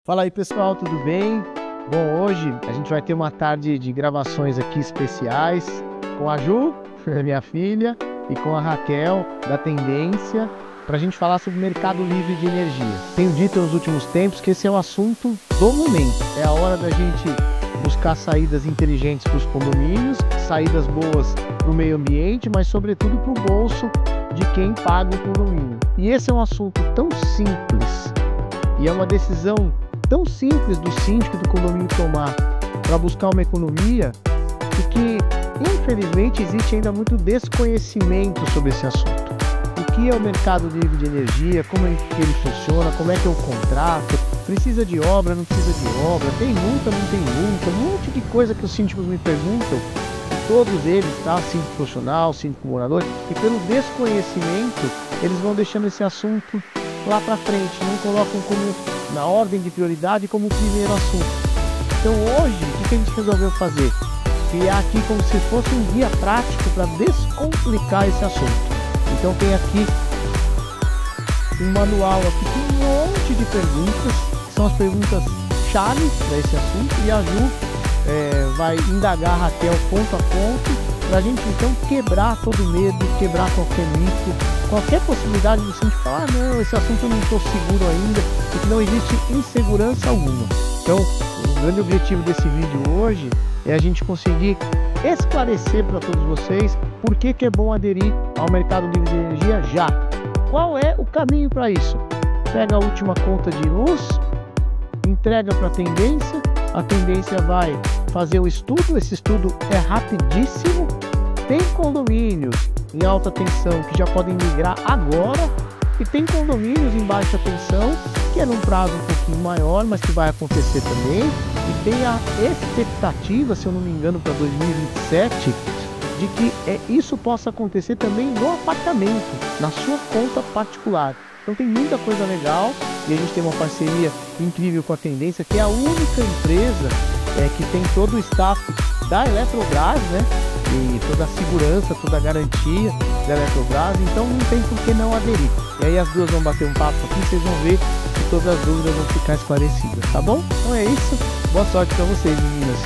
Fala aí pessoal, tudo bem? Bom, hoje a gente vai ter uma tarde de gravações aqui especiais com a Ju, minha filha, e com a Raquel, da Tendência, para a gente falar sobre o mercado livre de energia. Tenho dito nos últimos tempos que esse é o assunto do momento. É a hora da gente buscar saídas inteligentes para os condomínios, saídas boas para o meio ambiente, mas sobretudo para o bolso de quem paga o condomínio. E esse é um assunto tão simples e é uma decisão tão simples do síndico do condomínio tomar para buscar uma economia, e que infelizmente existe ainda muito desconhecimento sobre esse assunto. O que é o mercado livre de energia, como é que ele funciona, como é que é o contrato, precisa de obra, não precisa de obra, tem multa, não tem multa, um monte de coisa que os síndicos me perguntam, todos eles, tá? Síndico profissional, síndico morador, e pelo desconhecimento eles vão deixando esse assunto lá para frente, não colocam como na ordem de prioridade como o primeiro assunto. Então hoje, o que a gente resolveu fazer? Criar aqui como se fosse um guia prático para descomplicar esse assunto. Então tem aqui um manual aqui com um monte de perguntas, que são as perguntas chave para esse assunto, e a Ju vai indagar a Raquel ponto a ponto, para a gente então quebrar todo medo, quebrar qualquer mito, qualquer possibilidade do síndico falar, não, esse assunto eu não estou seguro ainda, porque não existe insegurança alguma. Então, o grande objetivo desse vídeo hoje é a gente conseguir esclarecer para todos vocês por que é bom aderir ao mercado livre de energia já. Qual é o caminho para isso? Pega a última conta de luz, entrega para a tendência vai fazer o estudo, esse estudo é rapidíssimo. Tem condomínios em alta tensão que já podem migrar agora, e tem condomínios em baixa tensão que é num prazo um pouquinho maior, mas que vai acontecer também, e tem a expectativa, se eu não me engano, para 2027, de que isso possa acontecer também no apartamento, na sua conta particular. Então tem muita coisa legal, e a gente tem uma parceria incrível com a Tendência, que é a única empresa que tem todo o staff da Eletrobras, né? E toda a segurança, toda a garantia da Eletrobras, então não tem por que não aderir. E aí as duas vão bater um papo aqui, vocês vão ver que todas as dúvidas vão ficar esclarecidas, tá bom? Então é isso, boa sorte para vocês, meninas.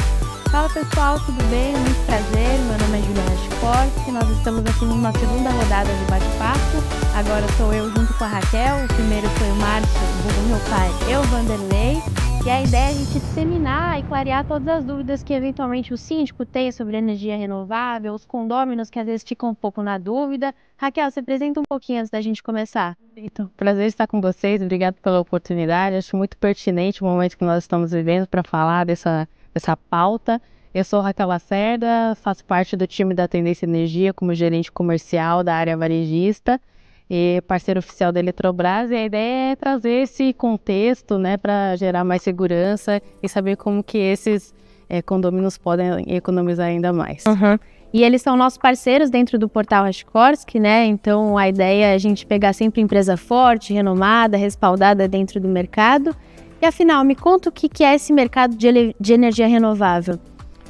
Fala pessoal, tudo bem? Muito prazer, meu nome é Juliana Chicorte, nós estamos aqui numa segunda rodada de bate-papo. Agora sou eu junto com a Raquel, o primeiro foi o Márcio, o meu pai, eu, Vanderlei. E a ideia é a gente disseminar e clarear todas as dúvidas que eventualmente o síndico tem sobre energia renovável, os condôminos que às vezes ficam um pouco na dúvida. Raquel, se apresenta um pouquinho antes da gente começar. Então, prazer estar com vocês, obrigado pela oportunidade. Acho muito pertinente o momento que nós estamos vivendo para falar dessa pauta. Eu sou Raquel Lacerda, faço parte do time da Tendência Energia como gerente comercial da área varejista e parceiro oficial da Eletrobras, e a ideia é trazer esse contexto, né, para gerar mais segurança e saber como que esses condôminos podem economizar ainda mais. E eles são nossos parceiros dentro do portal Hashkorsk, né? Então a ideia é a gente pegar sempre empresa forte, renomada, respaldada dentro do mercado. E afinal, me conta o que é esse mercado de energia renovável.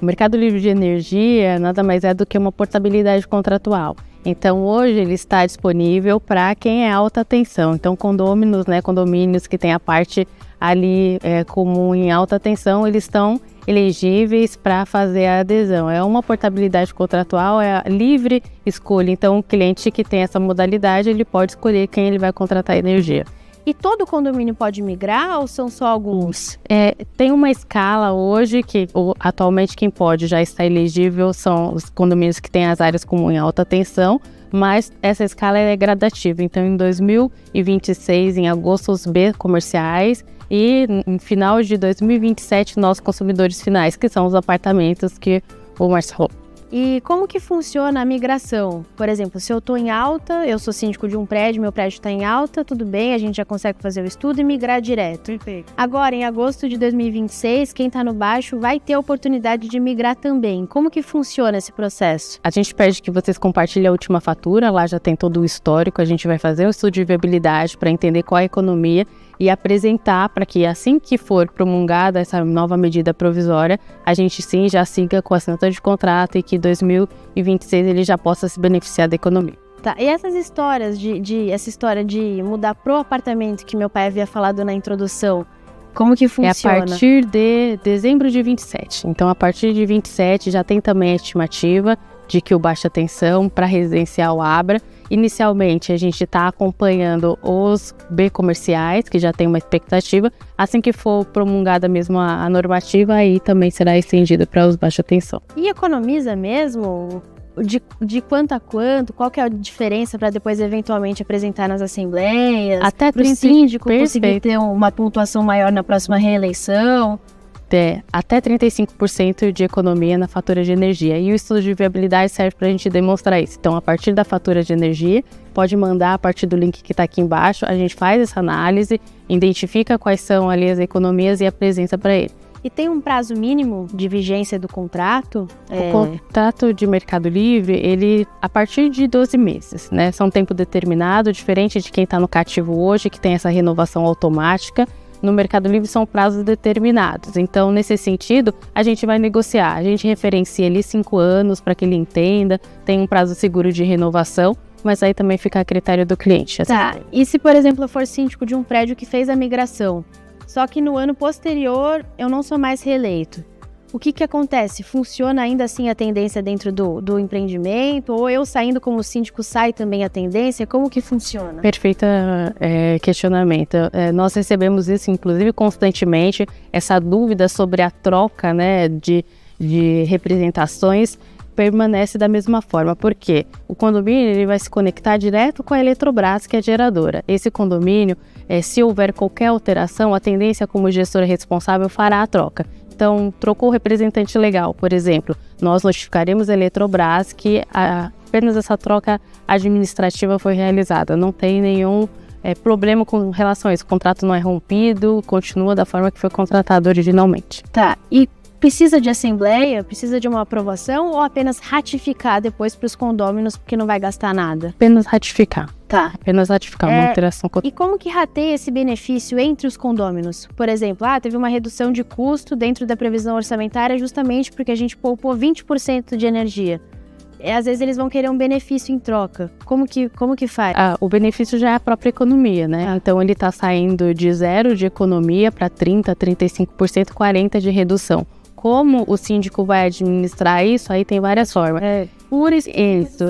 O mercado livre de energia nada mais é do que uma portabilidade contratual. Então hoje ele está disponível para quem é alta tensão. Então condomínios que tem a parte ali comum em alta tensão, eles estão elegíveis para fazer a adesão. É uma portabilidade contratual, é a livre escolha. Então o cliente que tem essa modalidade, ele pode escolher quem ele vai contratar energia. E todo condomínio pode migrar ou são só alguns? Tem uma escala hoje que atualmente quem pode já está elegível são os condomínios que têm as áreas comuns em alta tensão, mas essa escala é gradativa. Então em 2026, em agosto, os B comerciais, e em final de 2027 nós consumidores finais, que são os apartamentos que o Márcio falou. E como que funciona a migração? Por exemplo, se eu estou em alta, eu sou síndico de um prédio, meu prédio está em alta, tudo bem, a gente já consegue fazer o estudo e migrar direto. Perfeito. Agora, em agosto de 2026, quem está no baixo vai ter a oportunidade de migrar também. Como que funciona esse processo? A gente pede que vocês compartilhem a última fatura, lá já tem todo o histórico, a gente vai fazer um estudo de viabilidade para entender qual é a economia e apresentar para que assim que for promulgada essa nova medida provisória, a gente sim já siga com a assinatura de contrato e que 2026 ele já possa se beneficiar da economia. Tá, e essas histórias essa história de mudar pro apartamento que meu pai havia falado na introdução, Como que funciona? É a partir de dezembro de 27. Então, a partir de 27 já tem também a estimativa de que o baixa tensão para residencial abra. Inicialmente, a gente está acompanhando os B comerciais, que já tem uma expectativa. Assim que for promulgada mesmo a normativa, aí também será estendida para os baixa tensão. E economiza mesmo? De quanto a quanto? Qual que é a diferença para depois eventualmente apresentar nas assembleias? Até para o síndico conseguir ter uma pontuação maior na próxima reeleição? Até 35% de economia na fatura de energia. E o estudo de viabilidade serve para a gente demonstrar isso. Então, a partir da fatura de energia, pode mandar a partir do link que está aqui embaixo, a gente faz essa análise, identifica quais são ali as economias e apresenta para ele. E tem um prazo mínimo de vigência do contrato? O contrato de Mercado Livre, ele a partir de 12 meses, né? São tempo determinado, diferente de quem está no cativo hoje, que tem essa renovação automática. No Mercado Livre são prazos determinados. Então, nesse sentido, a gente vai negociar. A gente referencia ali 5 anos para que ele entenda, tem um prazo seguro de renovação, mas aí também fica a critério do cliente. Tá, e se, por exemplo, eu for síndico de um prédio que fez a migração, só que no ano posterior eu não sou mais reeleito, o que acontece? Funciona ainda assim a tendência dentro do empreendimento? Ou eu saindo como síndico sai também a tendência? Como que funciona? Perfeito questionamento. Nós recebemos isso, inclusive, constantemente, essa dúvida sobre a troca, né, de representações permanece da mesma forma. Por quê? O condomínio ele vai se conectar direto com a Eletrobras, que é a geradora. Esse condomínio, se houver qualquer alteração, a tendência como gestor responsável fará a troca. Então, trocou o representante legal, por exemplo, nós notificaremos a Eletrobras que apenas essa troca administrativa foi realizada. Não tem nenhum problema com relação a isso. O contrato não é rompido, continua da forma que foi contratado originalmente. Tá, e precisa de assembleia? Precisa de uma aprovação ou apenas ratificar depois para os condôminos porque não vai gastar nada? Apenas ratificar. Tá. Apenas ratificar uma alteração. E como que rateia esse benefício entre os condôminos? Por exemplo, teve uma redução de custo dentro da previsão orçamentária justamente porque a gente poupou 20% de energia. Às vezes eles vão querer um benefício em troca. Como que faz? O benefício já é a própria economia, né? Então ele está saindo de 0 de economia para 30%, 35%, 40% de redução. Como o síndico vai administrar isso, aí tem várias formas. Por isso,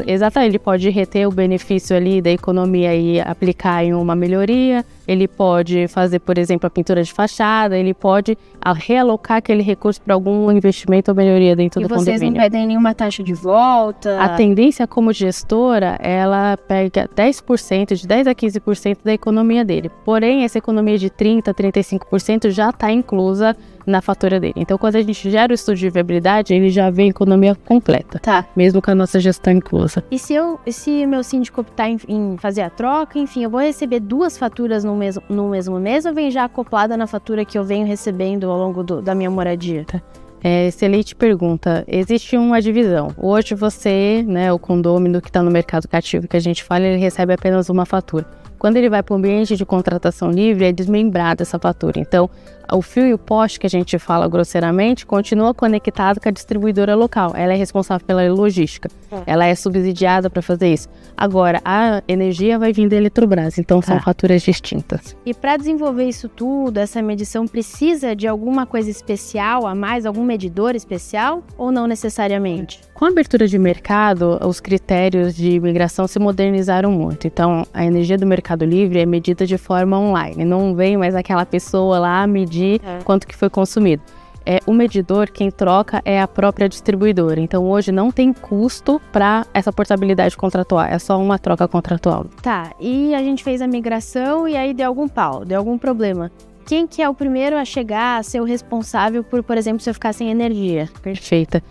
exatamente, ele pode reter o benefício ali da economia e aplicar em uma melhoria, ele pode fazer, por exemplo, a pintura de fachada, ele pode realocar aquele recurso para algum investimento ou melhoria dentro do condomínio. E vocês não pedem nenhuma taxa de volta? A tendência como gestora, ela pega 10%, de 10% a 15% da economia dele. Porém, essa economia de 30% a 35% já está inclusa na fatura dele. Então, quando a gente gera o estudo de viabilidade, ele já vê a economia completa. Tá. Mesmo com a nossa gestão inclusa. E se meu síndico optar em fazer a troca, enfim, eu vou receber 2 faturas no mesmo mês ou vem já acoplada na fatura que eu venho recebendo ao longo da minha moradia? Tá. Excelente pergunta. Existe uma divisão. Hoje você, né, o condômino que está no mercado cativo que a gente fala, ele recebe apenas uma fatura. Quando ele vai para o ambiente de contratação livre, é desmembrada essa fatura. Então, o fio e o poste, que a gente fala grosseiramente, continua conectado com a distribuidora local. Ela é responsável pela logística. Ela é subsidiada para fazer isso. Agora, a energia vai vir da Eletrobras, então são faturas distintas. E para desenvolver isso tudo, essa medição precisa de alguma coisa especial a mais, algum medidor especial ou não necessariamente? Com a abertura de mercado, os critérios de migração se modernizaram muito. Então, a energia do Mercado Livre é medida de forma online. Não vem mais aquela pessoa lá medir quanto que foi consumido. O medidor, quem troca é a própria distribuidora. Então, hoje não tem custo para essa portabilidade contratual. É só uma troca contratual. Tá, e a gente fez a migração e aí deu algum pau, deu algum problema. Quem que é o primeiro a chegar a ser o responsável por exemplo, se eu ficar sem energia? Perfeita.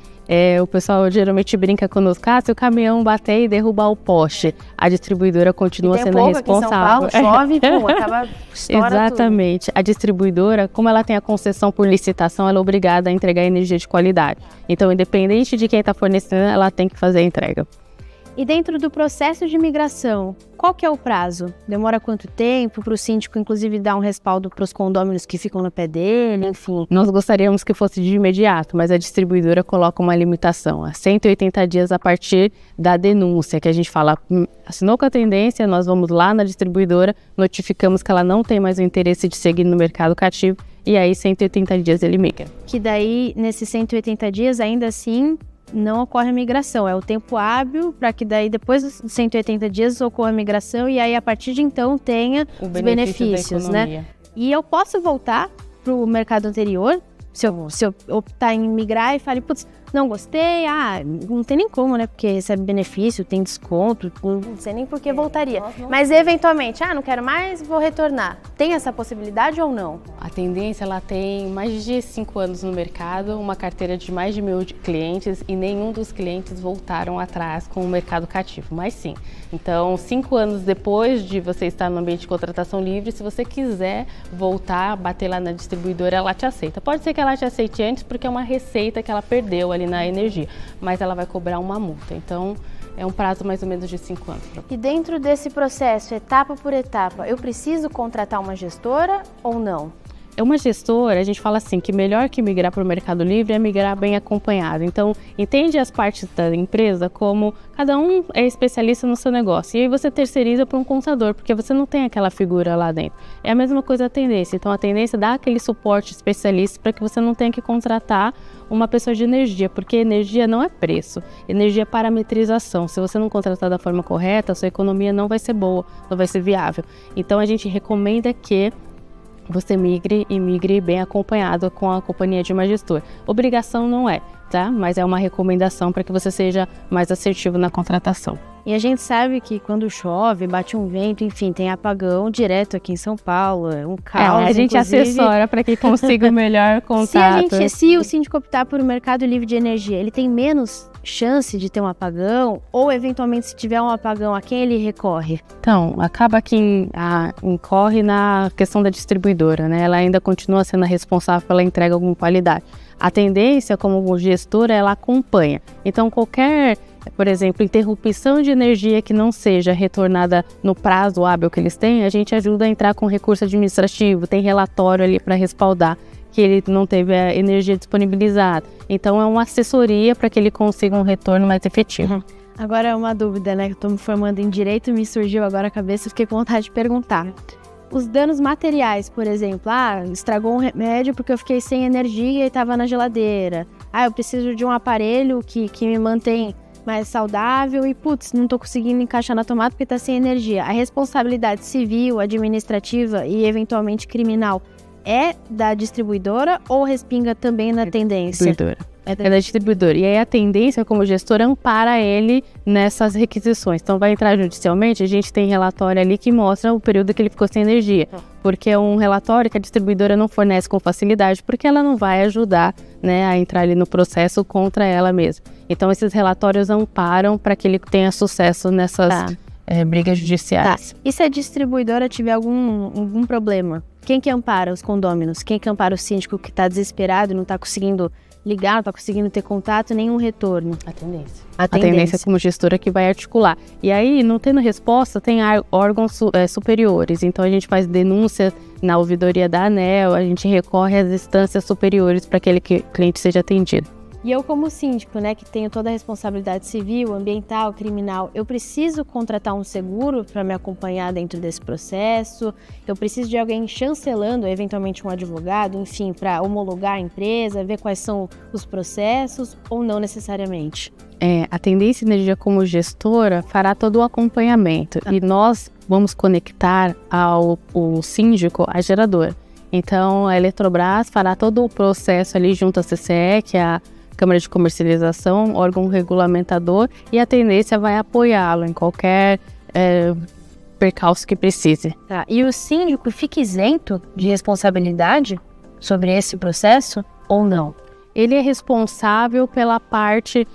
O pessoal geralmente brinca conosco, se o caminhão bater e derrubar o poste, a distribuidora continua sendo responsável. Aqui em São Paulo, chove, acaba estoura. Exatamente. Tudo. A distribuidora, como ela tem a concessão por licitação, ela é obrigada a entregar energia de qualidade. Então, independente de quem está fornecendo, ela tem que fazer a entrega. E dentro do processo de migração, qual que é o prazo? Demora quanto tempo para o síndico, inclusive, dar um respaldo para os condôminos que ficam no pé dele, enfim? Nós gostaríamos que fosse de imediato, mas a distribuidora coloca uma limitação, a 180 dias a partir da denúncia, que a gente fala, assinou com a tendência, nós vamos lá na distribuidora, notificamos que ela não tem mais o interesse de seguir no mercado cativo, e aí 180 dias ele migra. Que daí, nesses 180 dias, ainda assim, não ocorre a migração. É o tempo hábil para que daí, depois dos 180 dias, ocorra a migração e aí, a partir de então, tenha os benefícios, né? E eu posso voltar para o mercado anterior, se eu optar em migrar e falar, putz, não gostei, não tem nem como, né? Porque recebe benefício, tem desconto, não sei nem por que voltaria. Mas eventualmente, não quero mais, vou retornar. Tem essa possibilidade ou não? A tendência, ela tem mais de 5 anos no mercado, uma carteira de mais de 1.000 clientes e nenhum dos clientes voltaram atrás com o mercado cativo, mas sim. Então, 5 anos depois de você estar no ambiente de contratação livre, se você quiser voltar, bater lá na distribuidora, ela te aceita. Pode ser que ela te aceite antes porque é uma receita que ela perdeu ali na energia, mas ela vai cobrar uma multa. Então, é um prazo mais ou menos de 5 anos. E dentro desse processo, etapa por etapa, eu preciso contratar uma gestora ou não? É uma gestora, a gente fala assim, que melhor que migrar para o Mercado Livre é migrar bem acompanhado. Então, entende as partes da empresa como cada um é especialista no seu negócio. E aí você terceiriza para um contador, porque você não tem aquela figura lá dentro. É a mesma coisa a tendência. Então, a tendência dá aquele suporte especialista para que você não tenha que contratar uma pessoa de energia, porque energia não é preço, energia é parametrização. Se você não contratar da forma correta, a sua economia não vai ser boa, não vai ser viável. Então, a gente recomenda que você migre bem acompanhado com a companhia de uma gestora. Obrigação não é, tá? Mas é uma recomendação para que você seja mais assertivo na contratação. E a gente sabe que quando chove, bate um vento, enfim, tem apagão direto aqui em São Paulo, é um caos. A gente assessora para que consiga o melhor contato. Se o síndico optar por um mercado livre de energia, ele tem menos chance de ter um apagão? Ou, eventualmente, se tiver um apagão, a quem ele recorre? Então, acaba que incorre na questão da distribuidora, né? Ela ainda continua sendo a responsável pela entrega com qualidade. A tendência, como gestora, ela acompanha. Então, qualquer, por exemplo, interrupção de energia que não seja retornada no prazo hábil que eles têm, a gente ajuda a entrar com recurso administrativo, tem relatório ali para respaldar que ele não teve a energia disponibilizada. Então, é uma assessoria para que ele consiga um retorno mais efetivo. Agora, uma dúvida, né? Eu estou me formando em Direito, me surgiu agora a cabeça, fiquei com vontade de perguntar. Os danos materiais, por exemplo, estragou um remédio porque eu fiquei sem energia e estava na geladeira. Eu preciso de um aparelho que me mantém mais saudável e, não tô conseguindo encaixar na tomada porque está sem energia. A responsabilidade civil, administrativa e, eventualmente, criminal é da distribuidora ou respinga também na tendência? É da distribuidora. E aí a tendência, como gestora, ampara ele nessas requisições. Então, vai entrar judicialmente, a gente tem relatório ali que mostra o período que ele ficou sem energia. Porque é um relatório que a distribuidora não fornece com facilidade, porque ela não vai ajudar, né, a entrar ali no processo contra ela mesma. Então, esses relatórios amparam para que ele tenha sucesso nessas brigas judiciais. E se a distribuidora tiver algum problema? Quem que ampara os condôminos? Quem que ampara o síndico que está desesperado e não está conseguindo ligar, não está conseguindo ter contato, nenhum retorno? A tendência. A tendência como gestora que vai articular. E aí, não tendo resposta, tem órgãos superiores. Então, a gente faz denúncia na ouvidoria da ANEEL, a gente recorre às instâncias superiores para que aquele cliente seja atendido. E eu, como síndico, né, que tenho toda a responsabilidade civil, ambiental, criminal, eu preciso contratar um seguro para me acompanhar dentro desse processo? Eu preciso de alguém chancelando, eventualmente um advogado, enfim, para homologar a empresa, ver quais são os processos ou não necessariamente? A Tendência Energia, como gestora, fará todo o acompanhamento e nós vamos conectar o síndico à geradora. Então, a Eletrobras fará todo o processo ali junto à CCE, que é a Câmara de Comercialização, órgão regulamentador, e a tendência vai apoiá-lo em qualquer percalço que precise. E o síndico fica isento de responsabilidade sobre esse processo ou não? Ele é responsável pela parte...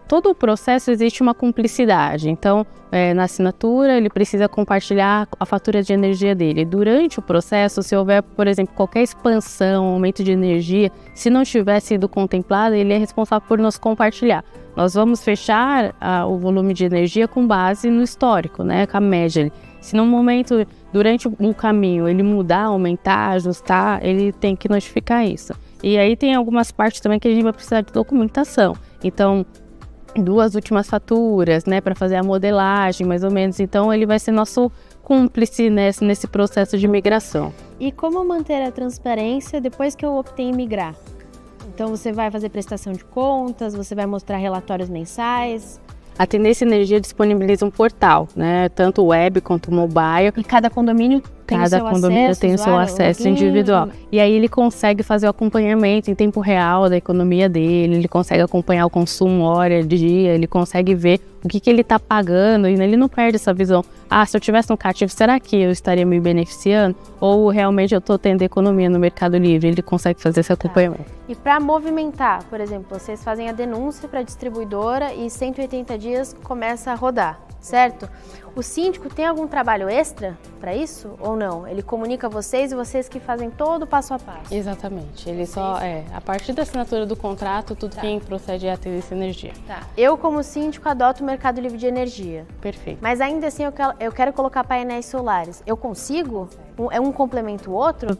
todo o processo existe uma cumplicidade. Então, na assinatura, ele precisa compartilhar a fatura de energia dele. Durante o processo, se houver, por exemplo, qualquer expansão, aumento de energia, se não tiver sido contemplado, ele é responsável por nos compartilhar. Nós vamos fechar o volume de energia com base no histórico, né, com a média. Se no momento, durante o caminho, ele mudar, aumentar, ajustar, ele tem que notificar isso. E aí tem algumas partes também que a gente vai precisar de documentação. Então, 2 últimas faturas, né, para fazer a modelagem, mais ou menos. Então, ele vai ser nosso cúmplice nesse processo de migração. E como manter a transparência depois que eu optei em migrar? Então você vai fazer prestação de contas, você vai mostrar relatórios mensais. A Tendência Energia disponibiliza um portal, né? Tanto web quanto mobile. E cada condomínio tem Cada condomínio tem o seu acesso individual. E aí ele consegue fazer o acompanhamento em tempo real da economia dele, ele consegue acompanhar o consumo hora, dia, ele consegue ver o que ele está pagando e ele não perde essa visão. Ah, se eu tivesse um cativo, será que eu estaria me beneficiando? Ou realmente eu estou tendo economia no Mercado Livre? Ele consegue fazer esse acompanhamento. E para movimentar, por exemplo, vocês fazem a denúncia para a distribuidora e 180 dias começa a rodar, certo? O síndico tem algum trabalho extra para isso ou não? Ele comunica a vocês e vocês que fazem todo o passo a passo? Exatamente. Ele só a partir da assinatura do contrato, tudo quem procede é a Tendência Energia. Tá. Eu, como síndico, adoto o Mercado Livre de Energia. Perfeito. Mas ainda assim eu quero colocar painéis solares. Eu consigo? É um complemento o outro?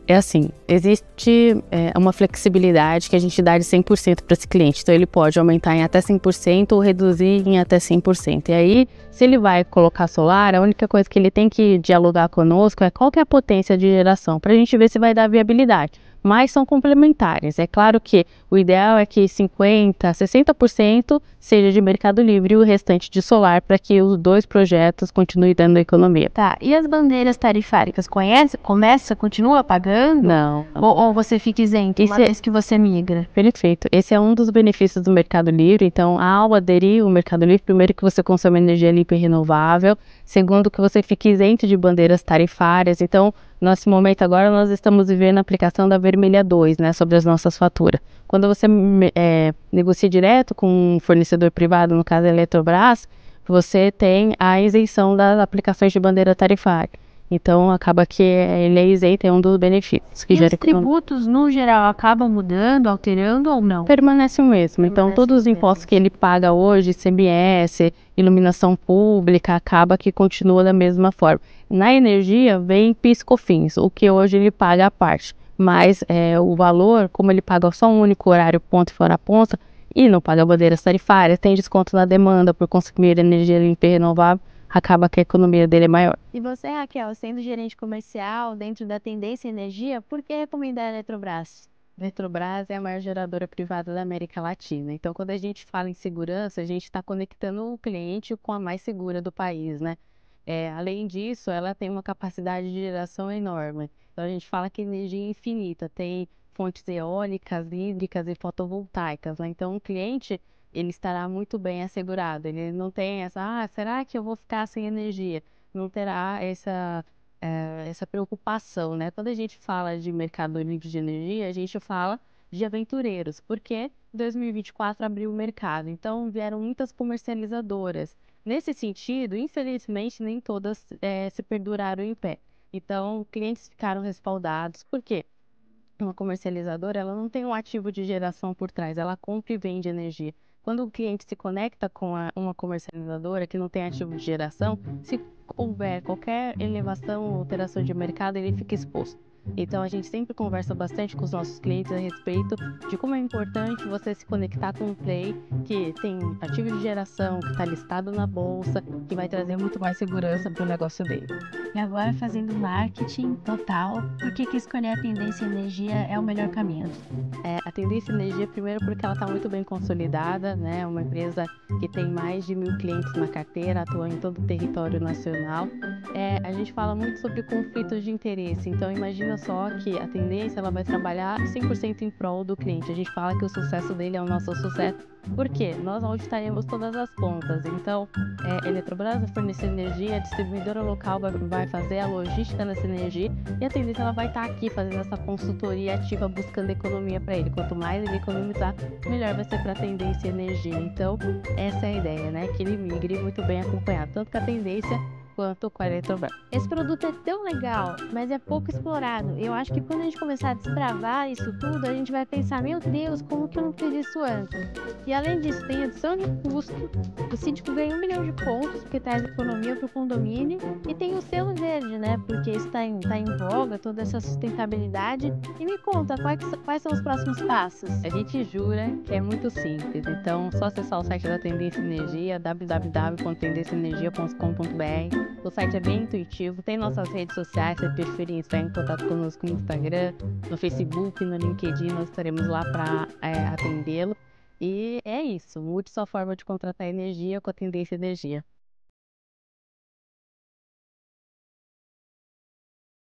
É assim, existe uma flexibilidade que a gente dá de 100% para esse cliente. Então ele pode aumentar em até 100% ou reduzir em até 100%. E aí, se ele vai colocar solar, a única coisa que ele tem que dialogar conosco é qual que é a potência de geração, para a gente ver se vai dar viabilidade. Mas são complementares. É claro que o ideal é que 50%, 60% seja de Mercado Livre e o restante de solar, para que os dois projetos continuem dando economia. Tá, e as bandeiras tarifárias, continua pagando? Não. Ou você fica isento uma vez que você migra? Perfeito. Esse é um dos benefícios do Mercado Livre. Então, ao aderir ao Mercado Livre, primeiro que você consome energia limpa e renovável, segundo que você fica isento de bandeiras tarifárias. Então, nesse momento agora, nós estamos vivendo a aplicação da Vermelha 2, né, sobre as nossas faturas. Quando você negocia direto com um fornecedor privado, no caso a Eletrobras, você tem a isenção das aplicações de bandeira tarifária. Então, acaba que ele é isento, é um dos benefícios. Que e os tributos, no geral, acabam mudando, alterando ou não? Permanece o mesmo. Então, todos os impostos que ele paga hoje, ICMS, iluminação pública, acaba que continua da mesma forma. Na energia, vem PIS/COFINS, o que hoje ele paga à parte. Mas o valor, como ele paga só um único horário, ponto e fora ponta, e não paga bandeiras tarifárias, tem desconto na demanda por consumir energia limpa e renovável, acaba que a economia dele é maior. E você, Raquel, sendo gerente comercial dentro da Tendência Energia, por que recomendar a Eletrobras? A Eletrobras é a maior geradora privada da América Latina. Então, quando a gente fala em segurança, a gente está conectando o cliente com a mais segura do país, né? Além disso, ela tem uma capacidade de geração enorme. Então, a gente fala que energia é infinita, tem fontes eólicas, hídricas e fotovoltaicas, né? Então, o cliente, ele estará muito bem assegurado. Ele não tem será que eu vou ficar sem energia? Não terá essa preocupação, né? Quando a gente fala de mercado livre de energia, a gente fala de aventureiros, porque 2024 abriu o mercado, então vieram muitas comercializadoras. Nesse sentido, infelizmente, nem todas se perduraram em pé. Então, clientes ficaram respaldados. Por quê? Uma comercializadora, ela não tem um ativo de geração por trás, ela compra e vende energia. Quando o cliente se conecta com uma comercializadora que não tem ativo de geração, se houver qualquer elevação ou alteração de mercado, ele fica exposto. Então, a gente sempre conversa bastante com os nossos clientes a respeito de como é importante você se conectar com um play que tem ativo de geração, que está listado na bolsa, que vai trazer muito mais segurança para o negócio dele. E agora, fazendo marketing total, por que escolher a Tendência Energia é o melhor caminho? A Tendência Energia, primeiro porque ela está muito bem consolidada, né? Uma empresa que tem mais de 1.000 clientes na carteira, atua em todo o território nacional. A gente fala muito sobre conflitos de interesse, então imagina só que a Tendência ela vai trabalhar 100% em prol do cliente. A gente fala que o sucesso dele é o nosso sucesso, porque nós auditaremos todas as pontas. Então, Eletrobras vai fornecer energia, a distribuidora local vai fazer a logística nessa energia e a Tendência ela vai estar aqui fazendo essa consultoria ativa, buscando economia para ele. Quanto mais ele economizar, melhor vai ser para a Tendência Energia. Então, essa é a ideia, né? Que ele migre muito bem acompanhado, tanto com a Tendência quanto com a Eletrobras. Esse produto é tão legal, mas é pouco explorado. Eu acho que quando a gente começar a desbravar isso tudo, a gente vai pensar, meu Deus, como que eu não fiz isso antes? E além disso, tem adição de custo, o síndico ganha 1 milhão de pontos, porque traz economia para o condomínio, e tem o selo verde, né? Porque isso tá em voga, toda essa sustentabilidade. E me conta, quais são os próximos passos? A gente jura que é muito simples, então só acessar o site da Tendência Energia, www.tendenciaenergia.com.br. O site é bem intuitivo, tem nossas redes sociais, se preferirem estar em contato conosco no Instagram, no Facebook, no LinkedIn, nós estaremos lá para atendê-lo. E é isso, mude sua forma de contratar energia com a Tendência Energia.